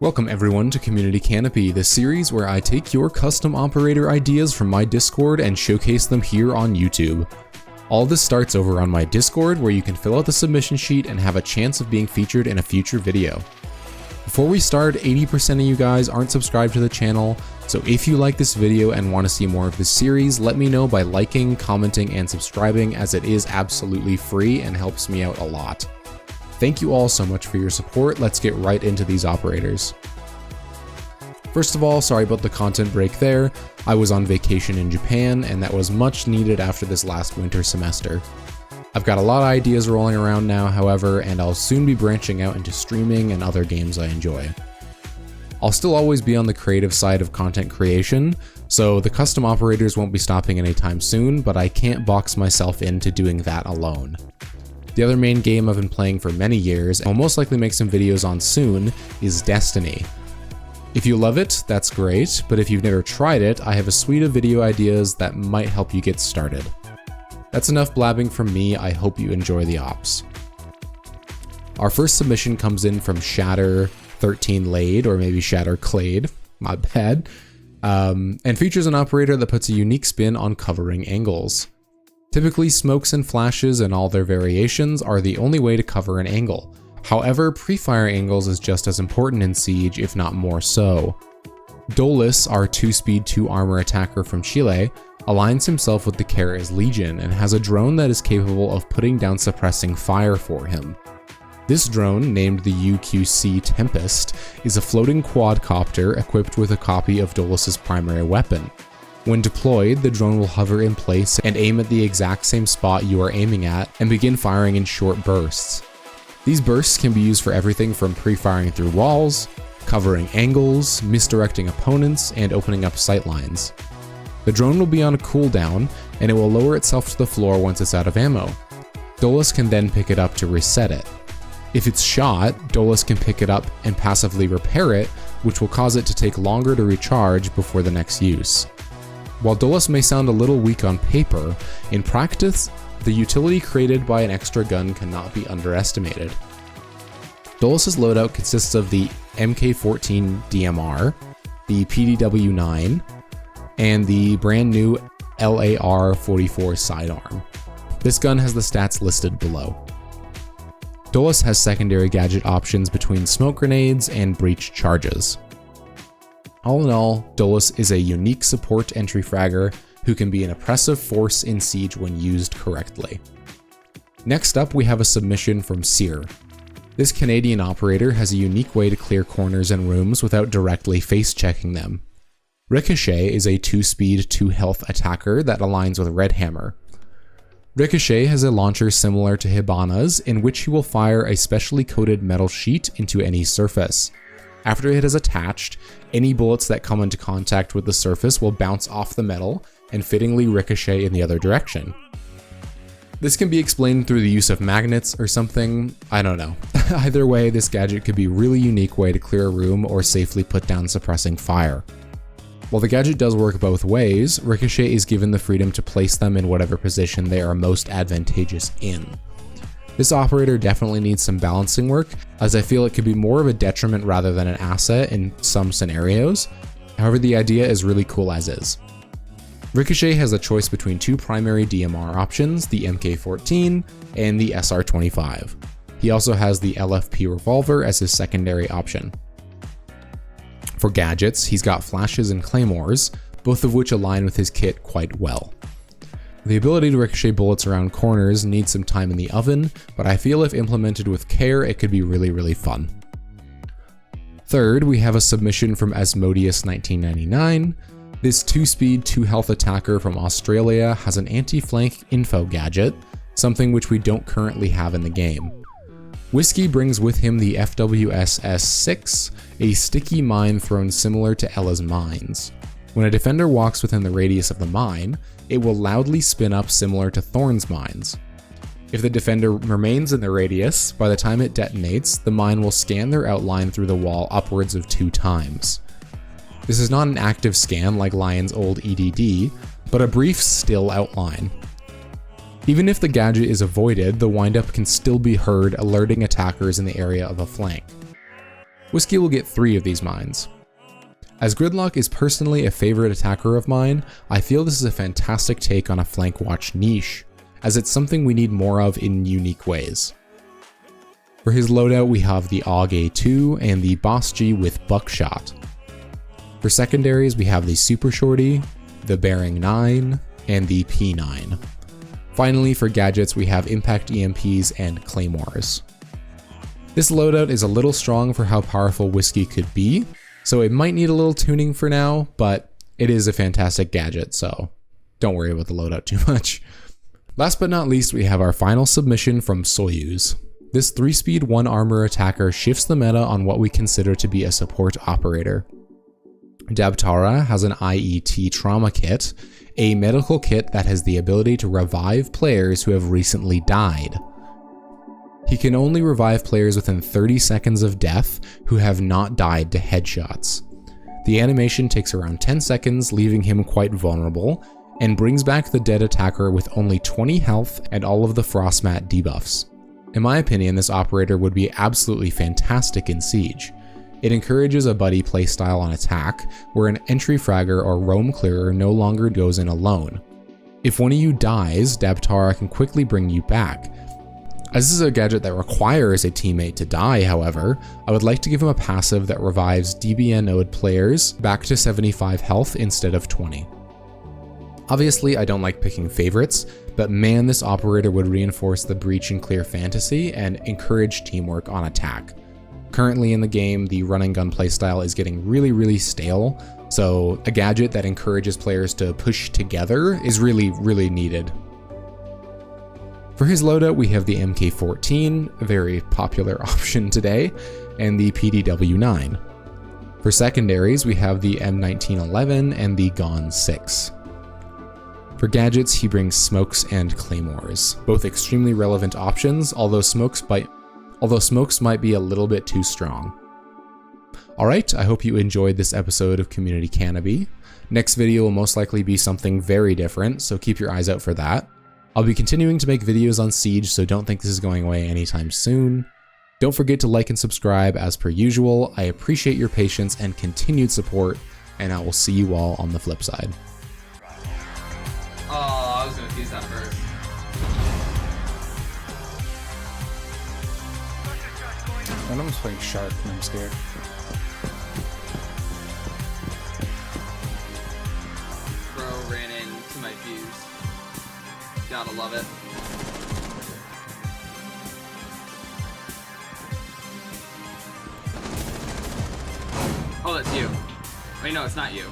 Welcome everyone to Community Canopy, the series where I take your custom operator ideas from my Discord and showcase them here on YouTube. All this starts over on my Discord, where you can fill out the submission sheet and have a chance of being featured in a future video. Before we start, 80% of you guys aren't subscribed to the channel, so if you like this video and want to see more of this series, let me know by liking, commenting, and subscribing, as it is absolutely free and helps me out a lot. Thank you all so much for your support. Let's get right into these operators. First of all, sorry about the content break there. I was on vacation in Japan, and that was much needed after this last winter semester. I've got a lot of ideas rolling around now, however, and I'll soon be branching out into streaming and other games I enjoy. I'll still always be on the creative side of content creation, so the custom operators won't be stopping anytime soon, but I can't box myself into doing that alone. The other main game I've been playing for many years, and will most likely make some videos on soon, is Destiny. If you love it, that's great, but if you've never tried it, I have a suite of video ideas that might help you get started. That's enough blabbing from me. I hope you enjoy the ops. Our first submission comes in from Shatter13Lade, or maybe Shatterclade, my bad, and features an operator that puts a unique spin on covering angles. Typically, smokes and flashes and all their variations are the only way to cover an angle. However, pre-fire angles is just as important in Siege, if not more so. Doas, our 2-speed 2-armor attacker from Chile, aligns himself with the Kara's Legion and has a drone that is capable of putting down suppressing fire for him. This drone, named the UQC Tempest, is a floating quadcopter equipped with a copy of Dolas' primary weapon. When deployed, the drone will hover in place and aim at the exact same spot you are aiming at and begin firing in short bursts. These bursts can be used for everything from pre-firing through walls, covering angles, misdirecting opponents, and opening up sightlines. The drone will be on a cooldown, and it will lower itself to the floor once it's out of ammo. Dolas can then pick it up to reset it. If it's shot, Dolas can pick it up and passively repair it, which will cause it to take longer to recharge before the next use. While Doas may sound a little weak on paper, in practice, the utility created by an extra gun cannot be underestimated. Dolas' loadout consists of the MK14 DMR, the PDW-9, and the brand new LAR-44 sidearm. This gun has the stats listed below. Doas has secondary gadget options between smoke grenades and breach charges. All in all, Doas is a unique support entry fragger who can be an oppressive force in Siege when used correctly. Next up, we have a submission from Seer. This Canadian operator has a unique way to clear corners and rooms without directly face-checking them. Ricochet is a 2-speed, 2-health attacker that aligns with Red Hammer. Ricochet has a launcher similar to Hibana's, in which he will fire a specially coated metal sheet into any surface. After it is attached, any bullets that come into contact with the surface will bounce off the metal and fittingly ricochet in the other direction. This can be explained through the use of magnets or something, I don't know. Either way, this gadget could be a really unique way to clear a room or safely put down suppressing fire. While the gadget does work both ways, Ricochet is given the freedom to place them in whatever position they are most advantageous in. This operator definitely needs some balancing work, as I feel it could be more of a detriment rather than an asset in some scenarios. However, the idea is really cool as is. Ricochet has a choice between two primary DMR options, the MK14 and the SR25. He also has the LFP revolver as his secondary option. For gadgets, he's got flashes and claymores, both of which align with his kit quite well. The ability to ricochet bullets around corners needs some time in the oven, but I feel if implemented with care, it could be really fun. Third, we have a submission from Asmodeus1999. This 2-speed, 2-health attacker from Australia has an anti-flank info gadget, something which we don't currently have in the game. Whiskey brings with him the FWS-S6, a sticky mine thrown similar to Ella's mines. When a defender walks within the radius of the mine, it will loudly spin up similar to Thorn's mines. If the defender remains in the radius, by the time it detonates, the mine will scan their outline through the wall upwards of 2 times. This is not an active scan like Lion's old EDD, but a brief still outline. Even if the gadget is avoided, the windup can still be heard, alerting attackers in the area of a flank. Whiskey will get 3 of these mines. As Gridlock is personally a favorite attacker of mine, I feel this is a fantastic take on a flank watch niche, as it's something we need more of in unique ways. For his loadout, we have the AUG A2 and the Boss G with Buckshot. For secondaries, we have the Super Shorty, the Bearing 9, and the P9. Finally, for gadgets, we have Impact EMPs and Claymores. This loadout is a little strong for how powerful Whiskey could be, so it might need a little tuning for now, but it is a fantastic gadget, so don't worry about the loadout too much. Last but not least, we have our final submission from Soyuz. This 3-speed 1 armor attacker shifts the meta on what we consider to be a support operator. Debara has an IET trauma kit, a medical kit that has the ability to revive players who have recently died. He can only revive players within 30 seconds of death who have not died to headshots. The animation takes around 10 seconds, leaving him quite vulnerable, and brings back the dead attacker with only 20 health and all of the Frostmat debuffs. In my opinion, this operator would be absolutely fantastic in Siege. It encourages a buddy playstyle on attack, where an entry fragger or roam clearer no longer goes in alone. If one of you dies, Debara can quickly bring you back. As this is a gadget that requires a teammate to die, however, I would like to give him a passive that revives DBNO'd players back to 75 health instead of 20. Obviously, I don't like picking favorites, but man, this operator would reinforce the breach and clear fantasy and encourage teamwork on attack. Currently in the game, the run and gun playstyle is getting really stale, so a gadget that encourages players to push together is really needed. For his loadout, we have the MK14, a very popular option today, and the PDW9. For secondaries, we have the M1911 and the GON 6. For gadgets, he brings smokes and claymores, both extremely relevant options, although smokes might be a little bit too strong. Alright, I hope you enjoyed this episode of Community Canopy. Next video will most likely be something very different, so keep your eyes out for that. I'll be continuing to make videos on Siege, so don't think this is going away anytime soon. Don't forget to like and subscribe as per usual. I appreciate your patience and continued support, and I will see you all on the flip side. Oh, I was gonna use that first. One of them's playing Shark and I'm scared. Bro ran into my fuse. Gotta love it. Oh, that's you. Wait, no, it's not you.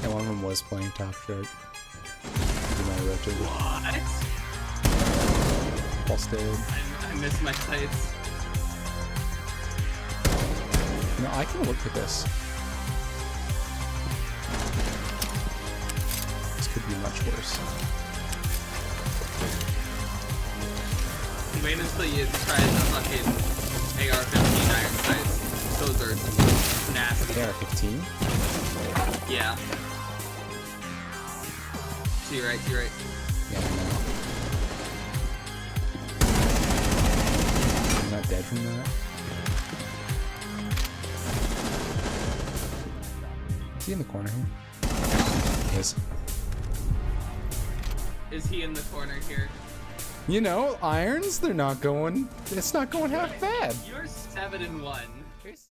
And one of them was playing Top Shark. What? False dead. I missed my sights. You know, I can look at this. This could be much worse. Wait until you try the fucking AR-15 iron sights. Those are nasty. AR-15? Yeah. To your right, to your right. Yeah, I know. I'm not dead from that. Is he in the corner here? He is. Is he in the corner here? You know, irons, it's not going half bad. You're 7-1.